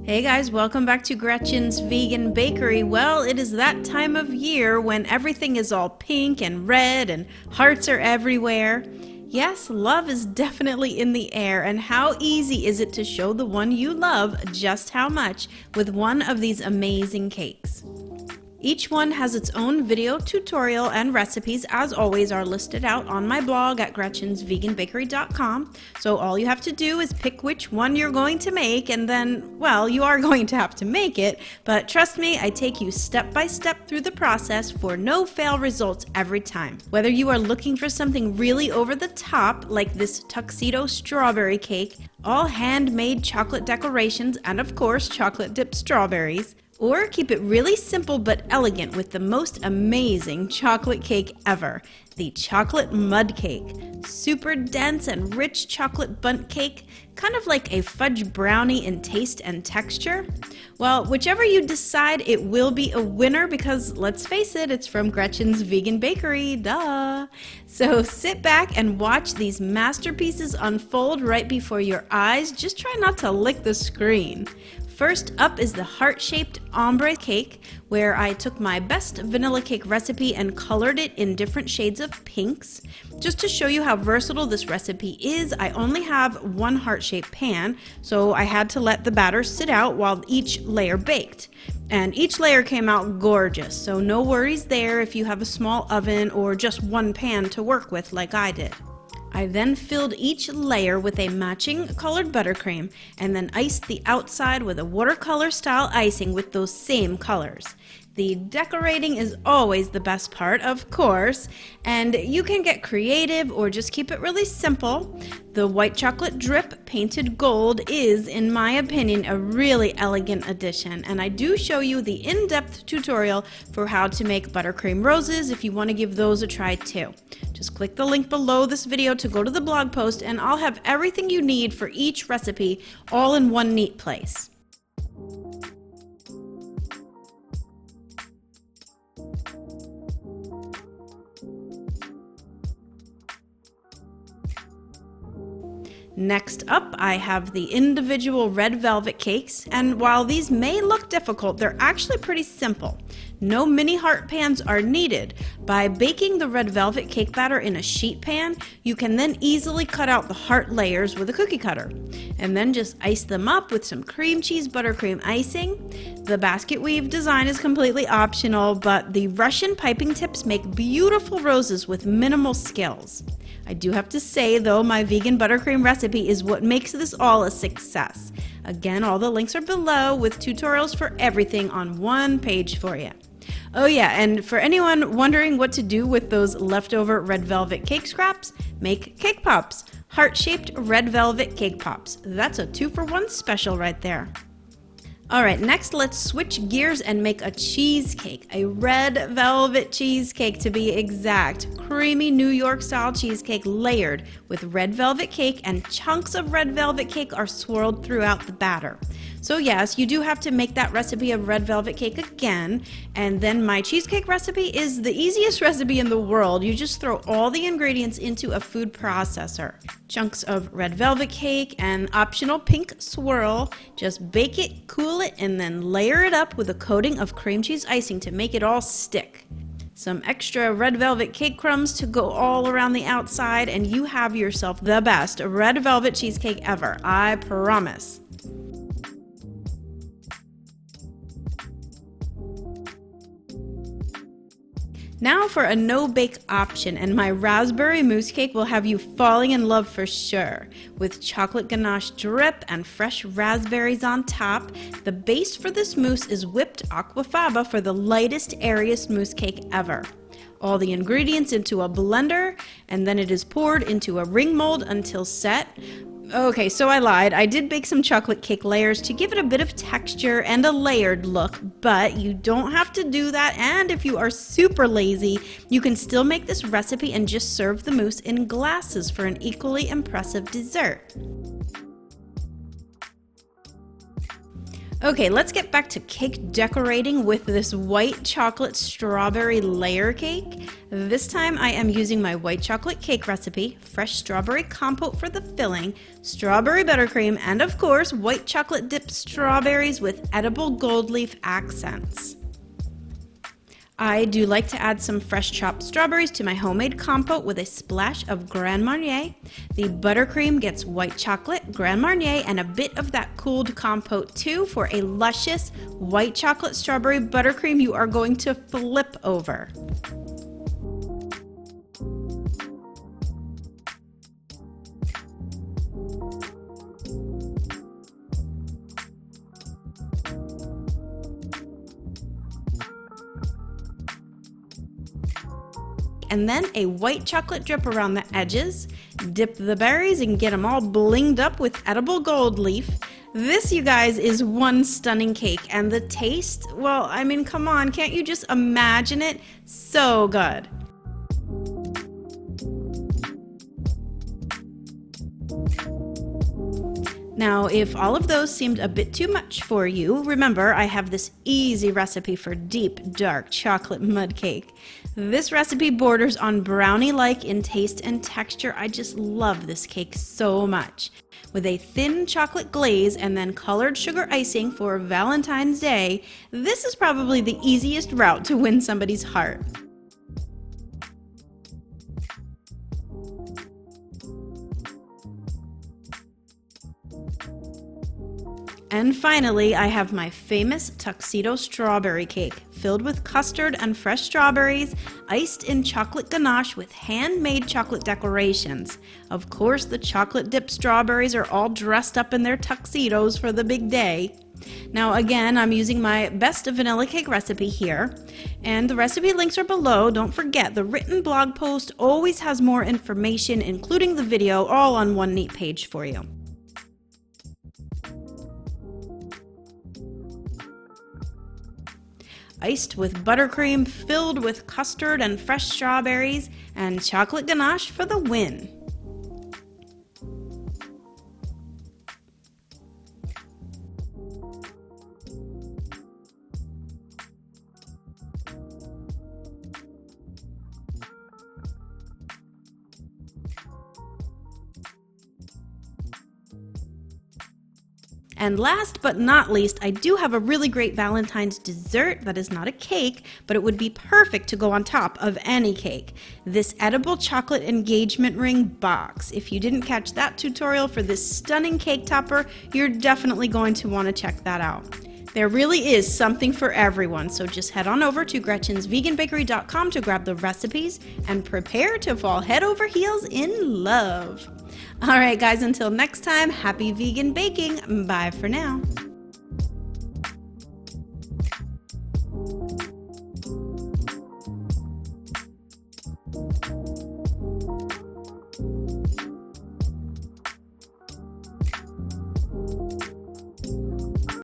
Hey guys, welcome back to Gretchen's Vegan Bakery. Well, it is that time of year when everything is all pink and red and hearts are everywhere. Yes, love is definitely in the air, and how easy is it to show the one you love just how much with one of these amazing cakes? Each one has its own video tutorial, and recipes, as always, are listed out on my blog at gretchensveganbakery.com. So all you have to do is pick which one you're going to make, and then, well, you are going to have to make it, but trust me, I take you step by step through the process for no fail results every time. Whether you are looking for something really over the top, like this tuxedo strawberry cake, all handmade chocolate decorations, and of course chocolate dipped strawberries, or keep it really simple but elegant with the most amazing chocolate cake ever, the chocolate mud cake. Super dense and rich chocolate bundt cake, kind of like a fudge brownie in taste and texture. Well, whichever you decide, it will be a winner because, let's face it, it's from Gretchen's Vegan Bakery, duh. So sit back and watch these masterpieces unfold right before your eyes. Just try not to lick the screen. First up is the heart-shaped ombre cake, where I took my best vanilla cake recipe and colored it in different shades of pinks. Just to show you how versatile this recipe is, I only have one heart-shaped pan, so I had to let the batter sit out while each layer baked. And each layer came out gorgeous, so no worries there if you have a small oven or just one pan to work with like I did. I then filled each layer with a matching colored buttercream and then iced the outside with a watercolor style icing with those same colors. The decorating is always the best part, of course, and you can get creative or just keep it really simple. The white chocolate drip painted gold is, in my opinion, a really elegant addition, and I do show you the in-depth tutorial for how to make buttercream roses if you want to give those a try too. Just click the link below this video to go to the blog post, and I'll have everything you need for each recipe all in one neat place. Next up, I have the individual red velvet cakes, and while these may look difficult, they're actually pretty simple. No mini heart pans are needed. By baking the red velvet cake batter in a sheet pan, you can then easily cut out the heart layers with a cookie cutter, and then just ice them up with some cream cheese buttercream icing. The basket weave design is completely optional, but the Russian piping tips make beautiful roses with minimal skills. I do have to say, though, my vegan buttercream recipe is what makes this all a success. Again, all the links are below with tutorials for everything on one page for you. Oh yeah, and for anyone wondering what to do with those leftover red velvet cake scraps, make cake pops. Heart-shaped red velvet cake pops. That's a 2-for-1 special right there. Alright, next let's switch gears and make a cheesecake. A red velvet cheesecake to be exact. Creamy New York style cheesecake layered with red velvet cake, and chunks of red velvet cake are swirled throughout the batter. So yes, you do have to make that recipe of red velvet cake again, and then my cheesecake recipe is the easiest recipe in the world. You just throw all the ingredients into a food processor. Chunks of red velvet cake and optional pink swirl. Just bake it, cool it, and then layer it up with a coating of cream cheese icing to make it all stick. Some extra red velvet cake crumbs to go all around the outside, and you have yourself the best red velvet cheesecake ever, I promise. Now for a no-bake option, and my raspberry mousse cake will have you falling in love for sure. With chocolate ganache drip and fresh raspberries on top, the base for this mousse is whipped aquafaba for the lightest, airiest mousse cake ever. All the ingredients into a blender, and then it is poured into a ring mold until set. Okay, so I lied. I did bake some chocolate cake layers to give it a bit of texture and a layered look, but you don't have to do that, and if you are super lazy, you can still make this recipe and just serve the mousse in glasses for an equally impressive dessert. Okay, let's get back to cake decorating with this white chocolate strawberry layer cake. This time I am using my white chocolate cake recipe, fresh strawberry compote for the filling, strawberry buttercream, and of course, white chocolate dipped strawberries with edible gold leaf accents. I do like to add some fresh chopped strawberries to my homemade compote with a splash of Grand Marnier. The buttercream gets white chocolate, Grand Marnier, and a bit of that cooled compote too for a luscious white chocolate strawberry buttercream you are going to flip over. And then a white chocolate drip around the edges. Dip the berries and get them all blinged up with edible gold leaf. This, you guys, is one stunning cake, and the taste, well, I mean, come on, can't you just imagine it? So good. Now, if all of those seemed a bit too much for you, remember I have this easy recipe for deep, dark chocolate mud cake. This recipe borders on brownie-like in taste and texture. I just love this cake so much. With a thin chocolate glaze and then colored sugar icing for Valentine's Day, this is probably the easiest route to win somebody's heart. And finally, I have my famous tuxedo strawberry cake, filled with custard and fresh strawberries, iced in chocolate ganache with handmade chocolate decorations. Of course, the chocolate dipped strawberries are all dressed up in their tuxedos for the big day. Now again, I'm using my best vanilla cake recipe here, and the recipe links are below. Don't forget, the written blog post always has more information, including the video, all on one neat page for you. Iced with buttercream, filled with custard and fresh strawberries, and chocolate ganache for the win. And last but not least, I do have a really great Valentine's dessert that is not a cake, but it would be perfect to go on top of any cake. This edible chocolate engagement ring box. If you didn't catch that tutorial for this stunning cake topper, you're definitely going to want to check that out. There really is something for everyone, so just head on over to GretchensVeganBakery.com to grab the recipes and prepare to fall head over heels in love. All right, guys, until next time, happy vegan baking. Bye for now.